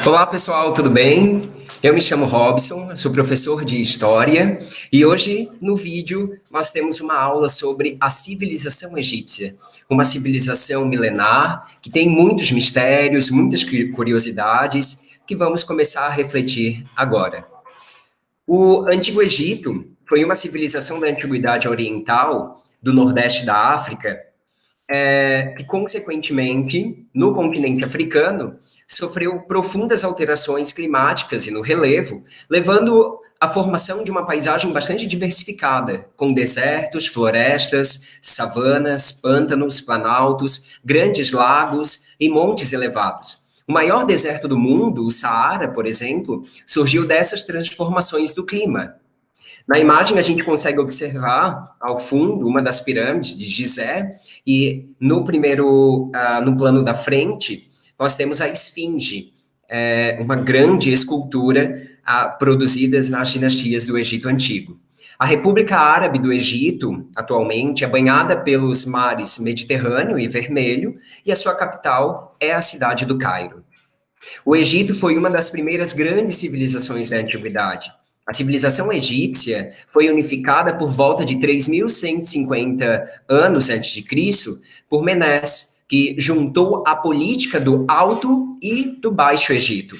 Olá, pessoal, tudo bem? Eu me chamo Robson, sou professor de História e hoje, no vídeo, nós temos uma aula sobre a civilização egípcia, uma civilização milenar que tem muitos mistérios, muitas curiosidades que vamos começar a refletir agora. O Antigo Egito foi uma civilização da Antiguidade Oriental, do Nordeste da África, que, consequentemente, no continente africano, sofreu profundas alterações climáticas e no relevo, levando à formação de uma paisagem bastante diversificada, com desertos, florestas, savanas, pântanos, planaltos, grandes lagos e montes elevados. O maior deserto do mundo, o Saara, por exemplo, surgiu dessas transformações do clima. Na imagem, a gente consegue observar, ao fundo, uma das pirâmides de Gizé, e no plano da frente, nós temos a Esfinge, uma grande escultura produzida nas dinastias do Egito Antigo. A República Árabe do Egito, atualmente, é banhada pelos mares Mediterrâneo e Vermelho, e a sua capital é a cidade do Cairo. O Egito foi uma das primeiras grandes civilizações da antiguidade. A civilização egípcia foi unificada por volta de 3.150 anos antes de Cristo por Menés, que juntou a política do Alto e do Baixo Egito.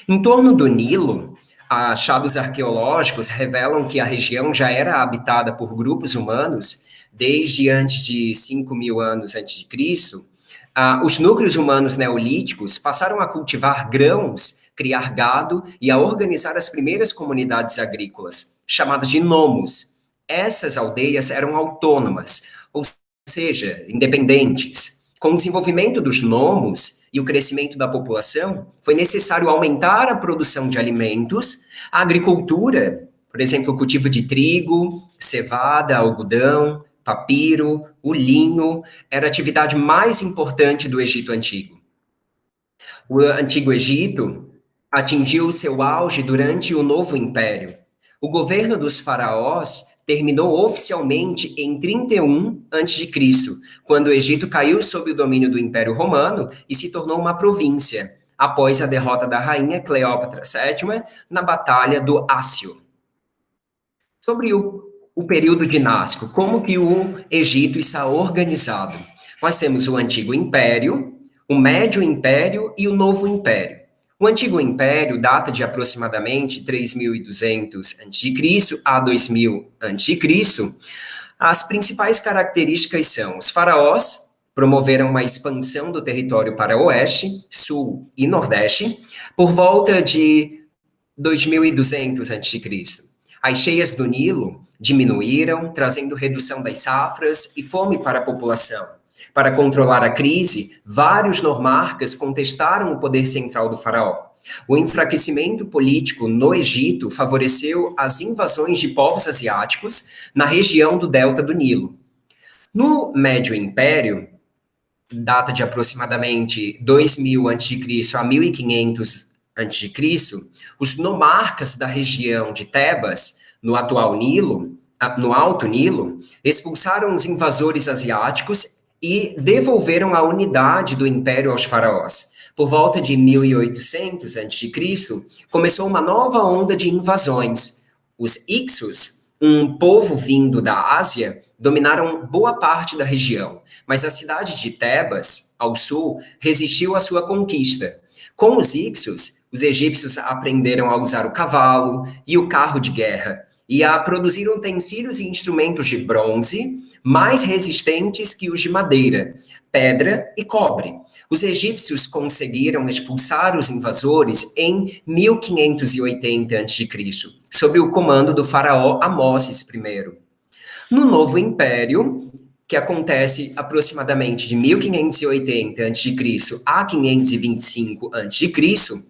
Em torno do Nilo, achados arqueológicos revelam que a região já era habitada por grupos humanos desde antes de 5.000 anos antes de Cristo. Os núcleos humanos neolíticos passaram a cultivar grãos, criar gado e a organizar as primeiras comunidades agrícolas, chamadas de nomos. Essas aldeias eram autônomas, ou seja, independentes. Com o desenvolvimento dos nomos e o crescimento da população, foi necessário aumentar a produção de alimentos, a agricultura, por exemplo, o cultivo de trigo, cevada, algodão, papiro, o linho, era a atividade mais importante do Egito Antigo. O Antigo Egito atingiu seu auge durante o Novo Império. O governo dos faraós terminou oficialmente em 31 a.C., quando o Egito caiu sob o domínio do Império Romano e se tornou uma província, após a derrota da rainha Cleópatra VII na Batalha do Ácio. Sobre o período dinástico, como que o Egito está organizado? Nós temos o Antigo Império, o Médio Império e o Novo Império. O Antigo Império data de aproximadamente 3.200 a.C. a 2.000 a.C. As principais características são: os faraós promoveram uma expansão do território para oeste, sul e nordeste, por volta de 2.200 a.C. As cheias do Nilo diminuíram, trazendo redução das safras e fome para a população. Para controlar a crise, vários nomarcas contestaram o poder central do faraó. O enfraquecimento político no Egito favoreceu as invasões de povos asiáticos na região do delta do Nilo. No Médio Império, data de aproximadamente 2.000 a.C. a 1.500 a.C., os nomarcas da região de Tebas, no atual Nilo, no Alto Nilo, expulsaram os invasores asiáticos e devolveram a unidade do império aos faraós. Por volta de 1.800 a.C., começou uma nova onda de invasões. Os Ixos, um povo vindo da Ásia, dominaram boa parte da região, mas a cidade de Tebas, ao sul, resistiu à sua conquista. Com os Ixos, os egípcios aprenderam a usar o cavalo e o carro de guerra, e a produzir utensílios e instrumentos de bronze mais resistentes que os de madeira, pedra e cobre. Os egípcios conseguiram expulsar os invasores em 1580 a.C., sob o comando do faraó Amoses I. No Novo Império, que acontece aproximadamente de 1580 a.C. a 525 a.C.,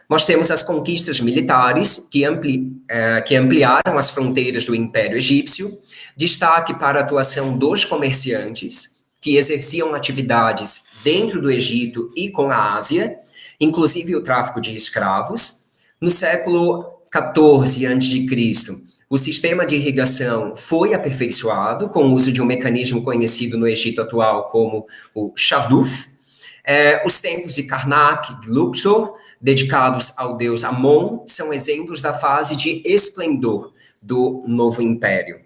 nós temos as conquistas militares que ampliaram as fronteiras do Império Egípcio, destaque para a atuação dos comerciantes, que exerciam atividades dentro do Egito e com a Ásia, inclusive o tráfico de escravos. No século XIV a.C., o sistema de irrigação foi aperfeiçoado com o uso de um mecanismo conhecido no Egito atual como o Shaduf. Os templos de Karnak e Luxor, dedicados ao deus Amon, são exemplos da fase de esplendor do novo império.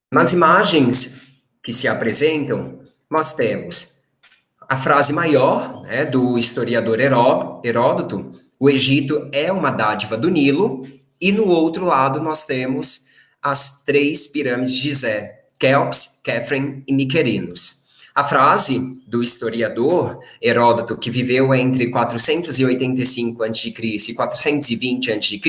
Nas imagens que se apresentam, nós temos a frase maior, né, do historiador Heródoto: o Egito é uma dádiva do Nilo, e no outro lado nós temos as 3 pirâmides de Gizé, Quéops, Quéfren e Miquerinos. A frase do historiador Heródoto, que viveu entre 485 a.C. e 420 a.C.,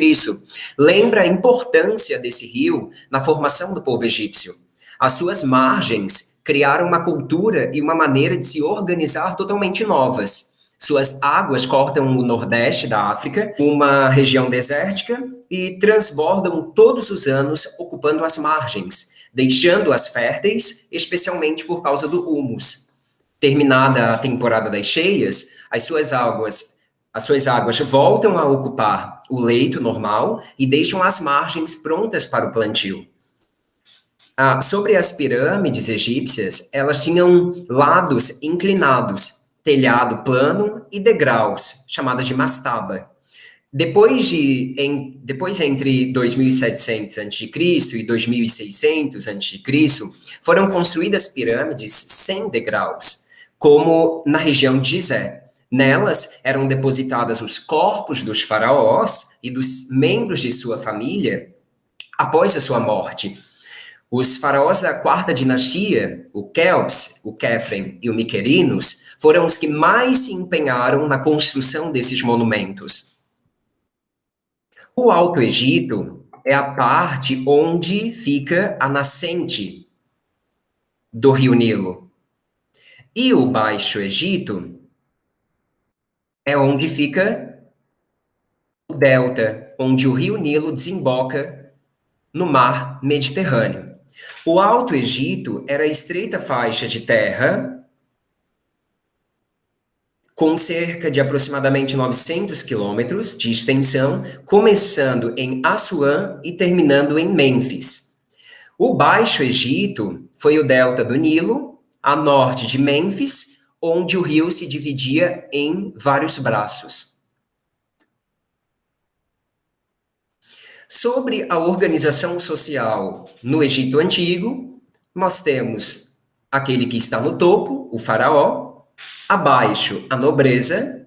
lembra a importância desse rio na formação do povo egípcio. As suas margens criaram uma cultura e uma maneira de se organizar totalmente novas. Suas águas cortam o nordeste da África, uma região desértica, e transbordam todos os anos, ocupando as margens, deixando-as férteis, especialmente por causa do humus. Terminada a temporada das cheias, as suas águas voltam a ocupar o leito normal e deixam as margens prontas para o plantio. Sobre as pirâmides egípcias, elas tinham lados inclinados, telhado plano e degraus, chamadas de mastaba. Depois entre 2700 a.C. e 2600 a.C., foram construídas pirâmides sem degraus, como na região de Gizé. Nelas eram depositadas os corpos dos faraós e dos membros de sua família após a sua morte. Os faraós da quarta dinastia, o Quéops, o Quéfren e o Miquerinos, foram os que mais se empenharam na construção desses monumentos. O Alto Egito é a parte onde fica a nascente do rio Nilo. E o Baixo Egito é onde fica o delta, onde o rio Nilo desemboca no mar Mediterrâneo. O Alto Egito era a estreita faixa de terra com cerca de aproximadamente 900 quilômetros de extensão, começando em Assuã e terminando em Mênfis. O Baixo Egito foi o delta do Nilo, a norte de Mênfis, onde o rio se dividia em vários braços. Sobre a organização social no Egito Antigo, nós temos aquele que está no topo, o faraó, abaixo a nobreza,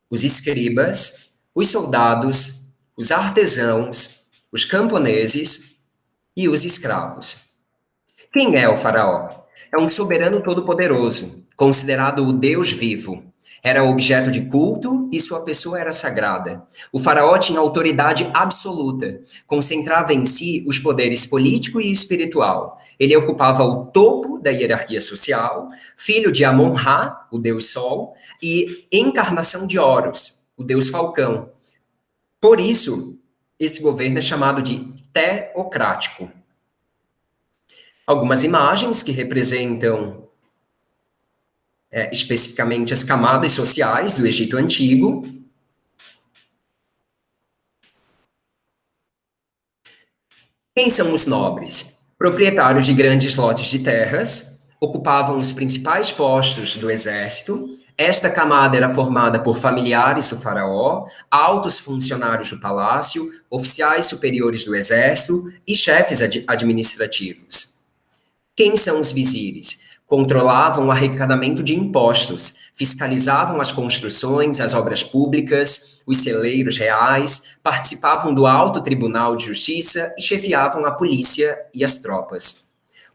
os escribas, os soldados, os artesãos, os camponeses e os escravos. Quem é o faraó? É um soberano todo-poderoso, considerado o Deus vivo. Era objeto de culto e sua pessoa era sagrada. O faraó tinha autoridade absoluta, concentrava em si os poderes político e espiritual. Ele ocupava o topo da hierarquia social, filho de Amon-Ra, o deus Sol, e encarnação de Horus, o deus Falcão. Por isso, esse governo é chamado de teocrático. Algumas imagens que representam especificamente as camadas sociais do Egito Antigo. Quem são os nobres? Proprietários de grandes lotes de terras, ocupavam os principais postos do exército. Esta camada era formada por familiares do faraó, altos funcionários do palácio, oficiais superiores do exército e chefes administrativos. Quem são os vizires? Controlavam o arrecadamento de impostos, fiscalizavam as construções, as obras públicas, os celeiros reais, participavam do Alto Tribunal de Justiça e chefiavam a polícia e as tropas.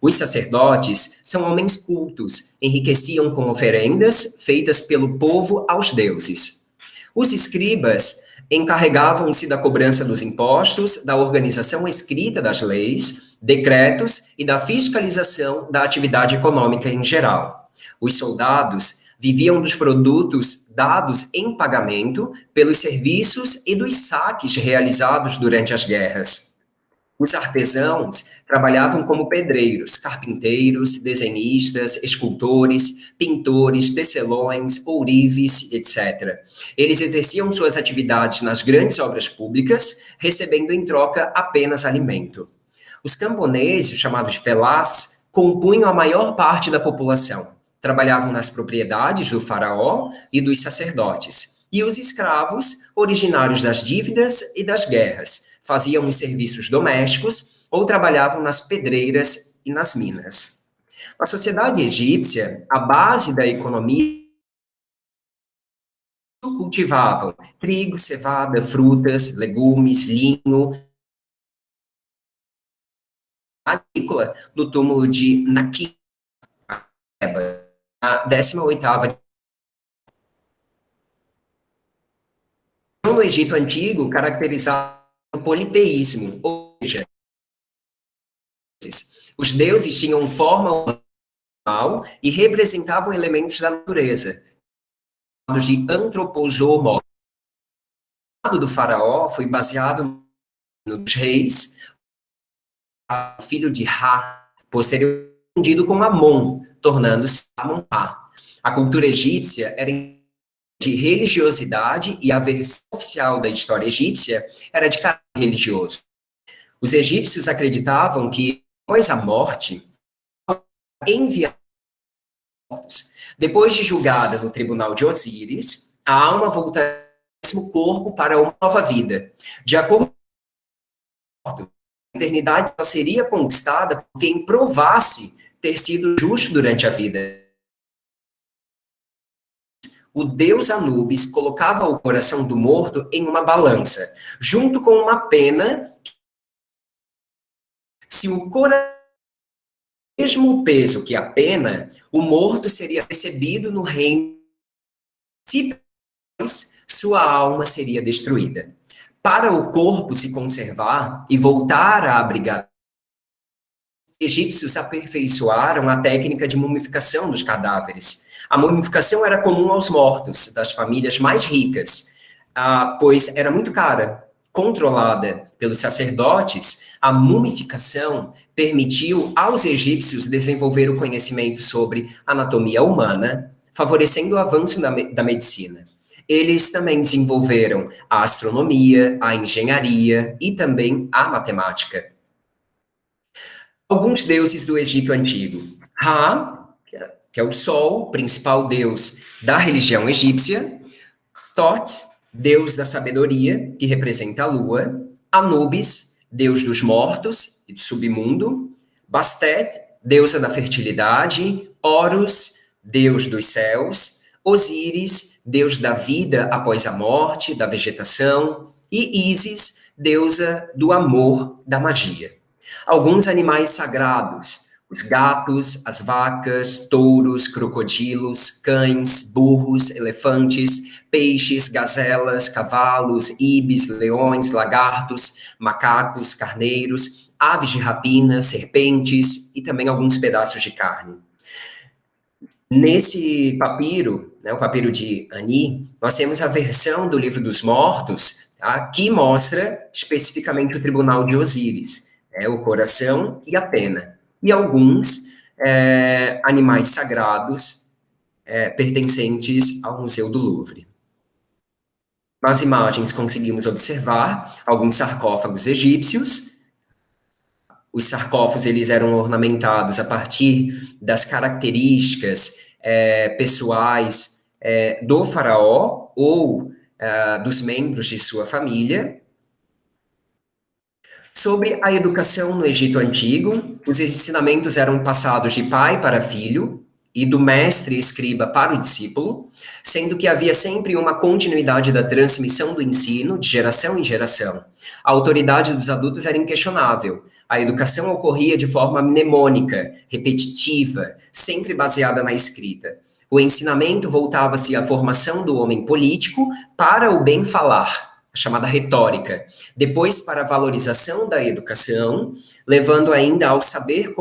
Os sacerdotes são homens cultos, enriqueciam com oferendas feitas pelo povo aos deuses. Os escribas encarregavam-se da cobrança dos impostos, da organização escrita das leis, decretos e da fiscalização da atividade econômica em geral. Os soldados viviam dos produtos dados em pagamento pelos serviços e dos saques realizados durante as guerras. Os artesãos trabalhavam como pedreiros, carpinteiros, desenhistas, escultores, pintores, tecelões, ourives, etc. Eles exerciam suas atividades nas grandes obras públicas, recebendo em troca apenas alimento. Os camponeses, chamados felás, compunham a maior parte da população. trabalhavam nas propriedades do faraó e dos sacerdotes. E os escravos, originários das dívidas e das guerras, faziam os serviços domésticos ou trabalhavam nas pedreiras e nas minas. Na sociedade egípcia, a base da economia cultivavam trigo, cevada, frutas, legumes, linho, agrícola no túmulo de Naqib, a 18ª. No Egito Antigo, caracterizado pelo politeísmo, ou seja, os deuses tinham forma humana e representavam elementos da natureza, de antropozoomorfos. O lado do faraó foi baseado nos reis, o filho de Ra, posteriormente confundido com Amon, tornando-se Amon-Ra. A cultura egípcia era de religiosidade e a versão oficial da história egípcia era de caráter religioso. Os egípcios acreditavam que, após a morte, enviados. Depois de julgada no tribunal de Osíris, a alma voltaria ao mesmo corpo para uma nova vida. De acordo com a eternidade só seria conquistada por quem provasse ter sido justo durante a vida. O deus Anubis colocava o coração do morto em uma balança, junto com uma pena. Se o coração mesmo peso que a pena, o morto seria recebido no reino. Se sua alma seria destruída. Para o corpo se conservar e voltar a abrigar, os egípcios aperfeiçoaram a técnica de mumificação dos cadáveres. A mumificação era comum aos mortos das famílias mais ricas, pois era muito cara. Controlada pelos sacerdotes, a mumificação permitiu aos egípcios desenvolver o conhecimento sobre anatomia humana, favorecendo o avanço da medicina. Eles também desenvolveram a astronomia, a engenharia e também a matemática. Alguns deuses do Egito Antigo. Ra, que é o Sol, principal deus da religião egípcia. Tot, deus da sabedoria, que representa a lua. Anubis, deus dos mortos e do submundo. Bastet, deusa da fertilidade. Horus, deus dos céus. Osíris, deus da vida após a morte, da vegetação. E Ísis, deusa do amor, da magia. Alguns animais sagrados, os gatos, as vacas, touros, crocodilos, cães, burros, elefantes, peixes, gazelas, cavalos, ibis, leões, lagartos, macacos, carneiros, aves de rapina, serpentes e também alguns pedaços de carne. Nesse papiro, o papiro de Ani, nós temos a versão do Livro dos Mortos, que mostra especificamente o tribunal de Osíris, o coração e a pena, e alguns animais sagrados pertencentes ao Museu do Louvre. Nas imagens conseguimos observar alguns sarcófagos egípcios. Os sarcófagos eles eram ornamentados a partir das características pessoais do faraó ou dos membros de sua família. Sobre a educação no Egito Antigo, os ensinamentos eram passados de pai para filho e do mestre escriba para o discípulo, sendo que havia sempre uma continuidade da transmissão do ensino de geração em geração. A autoridade dos adultos era inquestionável. A educação ocorria de forma mnemônica, repetitiva, sempre baseada na escrita. O ensinamento voltava-se à formação do homem político para o bem falar, chamada retórica, depois para a valorização da educação, levando ainda ao saber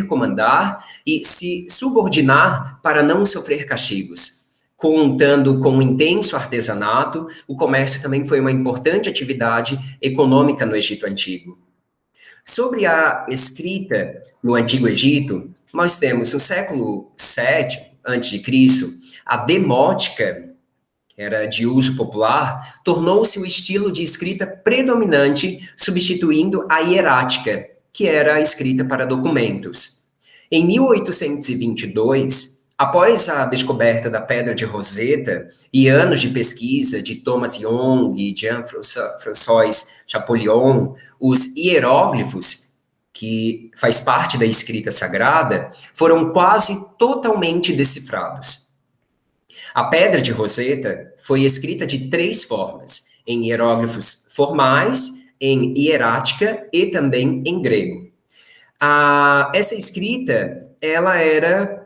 comandar e se subordinar para não sofrer castigos. Contando com um intenso artesanato, o comércio também foi uma importante atividade econômica no Egito Antigo. Sobre a escrita no Antigo Egito, nós temos no século VII a.C., a demótica, que era de uso popular, tornou-se o estilo de escrita predominante, substituindo a hierática, que era a escrita para documentos. Em 1822, Após a descoberta da Pedra de Roseta e anos de pesquisa de Thomas Young e Jean-François Champollion, os hieróglifos, que faz parte da escrita sagrada, foram quase totalmente decifrados. A Pedra de Roseta foi escrita de 3 formas, em hieróglifos formais, em hierática e também em grego. Essa escrita, ela era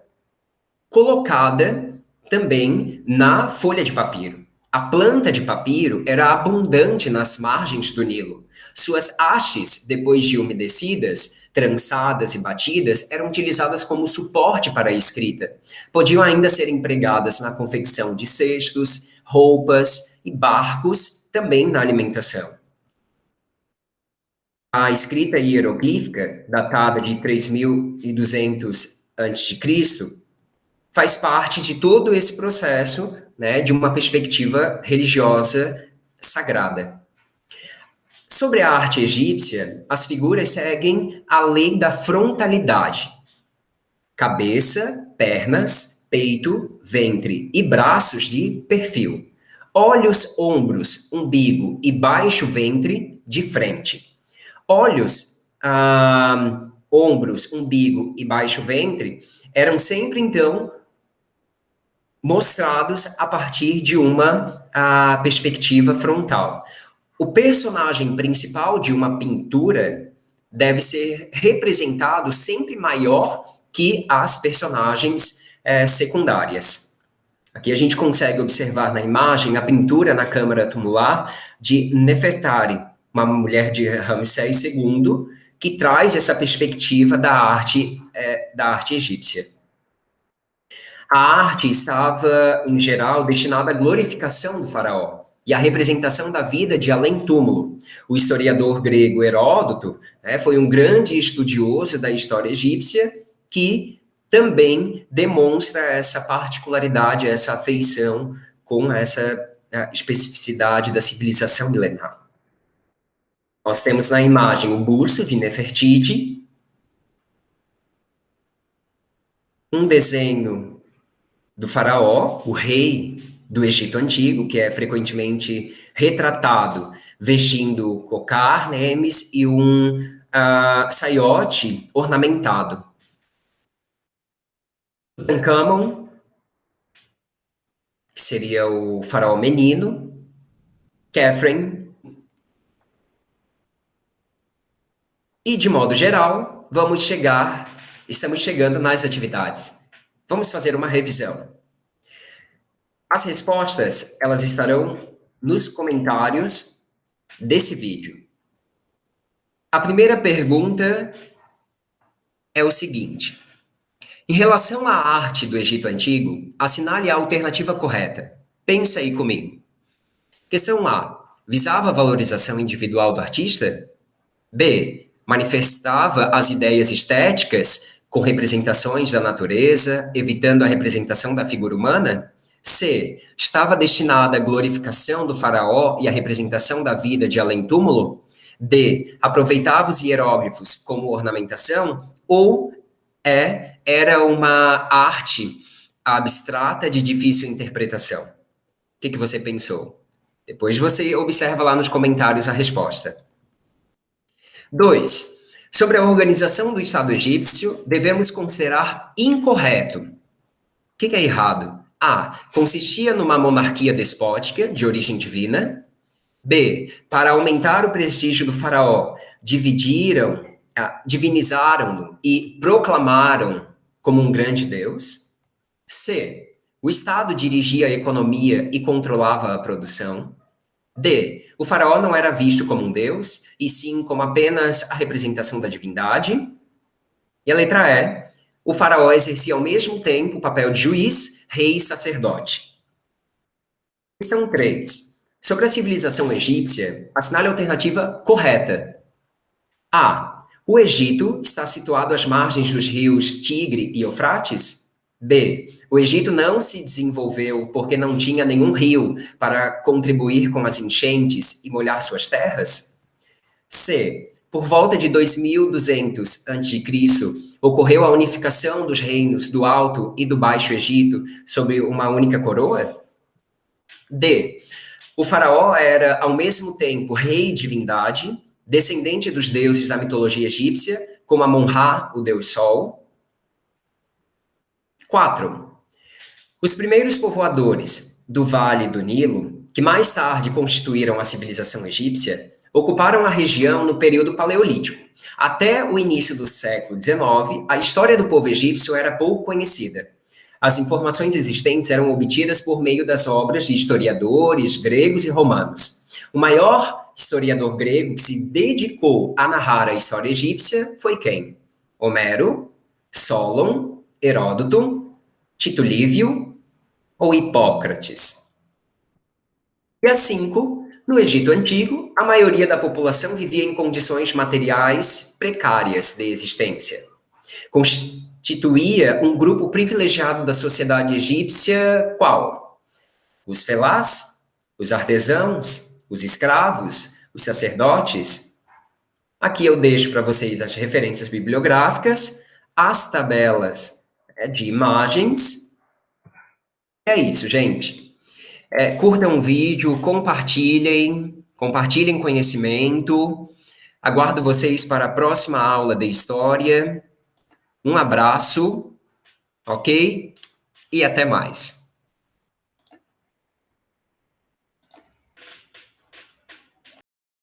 colocada também na folha de papiro. A planta de papiro era abundante nas margens do Nilo. Suas hastes, depois de umedecidas, trançadas e batidas, eram utilizadas como suporte para a escrita. Podiam ainda ser empregadas na confecção de cestos, roupas e barcos, também na alimentação. A escrita hieroglífica, datada de 3200 a.C., faz parte de todo esse processo, né, de uma perspectiva religiosa sagrada. Sobre a arte egípcia, as figuras seguem a lei da frontalidade. Cabeça, pernas, peito, ventre e braços de perfil. Olhos, ombros, umbigo e baixo ventre de frente. Olhos, ombros, umbigo e baixo ventre eram sempre, então, mostrados a partir de uma perspectiva frontal. O personagem principal de uma pintura deve ser representado sempre maior que as personagens secundárias. Aqui a gente consegue observar na imagem a pintura na câmara tumular de Nefertari, uma mulher de Ramsés II, que traz essa perspectiva da arte egípcia. A arte estava, em geral, destinada à glorificação do faraó e à representação da vida de além-túmulo. O historiador grego Heródoto foi um grande estudioso da história egípcia que também demonstra essa particularidade, essa afeição com essa especificidade da civilização milenar. Nós temos na imagem o busto de Nefertiti, um desenho do faraó, o rei do Egito Antigo, que é frequentemente retratado vestindo cocar, hermes e um saiote ornamentado. Tutankhamon, que seria o faraó menino, Khafre, e de modo geral, estamos chegando nas atividades. Vamos fazer uma revisão. As respostas, elas estarão nos comentários desse vídeo. A primeira pergunta é o seguinte: em relação à arte do Egito Antigo, assinale a alternativa correta. Pensa aí comigo. Questão A. Visava a valorização individual do artista? B. Manifestava as ideias estéticas com representações da natureza, evitando a representação da figura humana? C. Estava destinada à glorificação do faraó e à representação da vida de além-túmulo? D. Aproveitava os hieróglifos como ornamentação? Ou era uma arte abstrata de difícil interpretação? O que você pensou? Depois você observa lá nos comentários a resposta. 2. Sobre a organização do Estado egípcio, devemos considerar incorreto. O que é errado? A. Consistia numa monarquia despótica, de origem divina. B. Para aumentar o prestígio do faraó, divinizaram-no e proclamaram como um grande deus. C. O Estado dirigia a economia e controlava a produção. D. O faraó não era visto como um deus, e sim como apenas a representação da divindade. E a letra E. O faraó exercia ao mesmo tempo o papel de juiz, rei e sacerdote. Questão 3. Sobre a civilização egípcia, assinale a alternativa correta. A. O Egito está situado às margens dos rios Tigre e Eufrates? B. O Egito não se desenvolveu porque não tinha nenhum rio para contribuir com as enchentes e molhar suas terras? C. Por volta de 2200 a.C., ocorreu a unificação dos reinos do Alto e do Baixo Egito sob uma única coroa? D. O faraó era, ao mesmo tempo, rei e divindade, descendente dos deuses da mitologia egípcia, como Amon-Ra, o deus Sol. 4. Os primeiros povoadores do Vale do Nilo, que mais tarde constituíram a civilização egípcia, ocuparam a região no período paleolítico. Até o início do século XIX, a história do povo egípcio era pouco conhecida. As informações existentes eram obtidas por meio das obras de historiadores gregos e romanos. O maior historiador grego que se dedicou a narrar a história egípcia foi quem? Homero, Solon, Heródoto, Tito Livio ou Hipócrates? E a 5, no Egito Antigo, a maioria da população vivia em condições materiais precárias de existência. Constituía um grupo privilegiado da sociedade egípcia, qual? Os felás, os artesãos, os escravos, os sacerdotes. Aqui eu deixo para vocês as referências bibliográficas, as tabelas de imagens. É isso, gente. Curtam o vídeo, compartilhem conhecimento. Aguardo vocês para a próxima aula de História. Um abraço, ok? E até mais.